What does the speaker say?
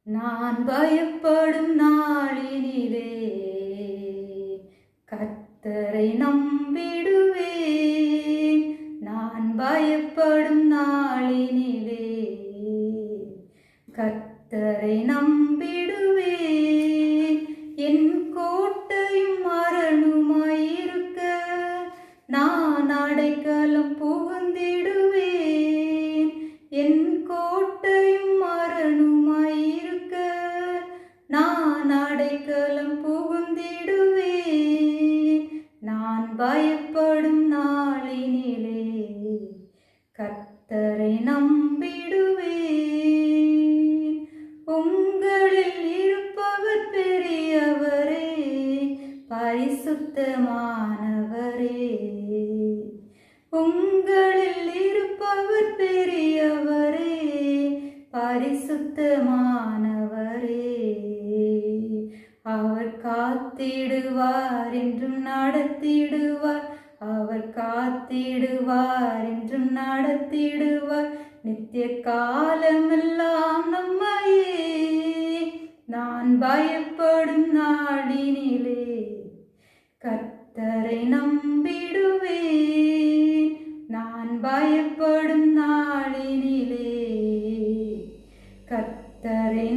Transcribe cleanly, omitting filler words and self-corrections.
நான் பயப்படும் நாளினிலே கர்த்தரை நம்பிடுவேன். நான் பயப்படும் நாளினிலே கர்த்தரை நம்பிடுவேன். என் கோட்டையும் அரணுமாயிருக்க நான் அடைக்கலம் புகுந்திடுவேன். என் கோட்டையும் அரணுமாயிருக்க நான் அடைக்கலம் புகுந்திடுவேன். நான் பயப்படும் நாளினிலே கர்த்தரை நம்பிடுவேன். உங்களில் இருப்பவர் பெரியவரே, பரிசுத்தமானவரே. உங்களில் இருப்பவர் பெரியவரே, பரிசுத்தமானவரே. அவர் காத்திடுவார் என்றும் நடத்திடுவார். அவர் காத்திடுவார் என்றும் நடத்திடுவார். நித்திய காலமெல்லாம் நம்மையே. நான் பயப்படும் நாளினிலே கர்த்தரை நம்பிடுவேன். நான் பயப்படும் நாளினிலே கர்த்தரை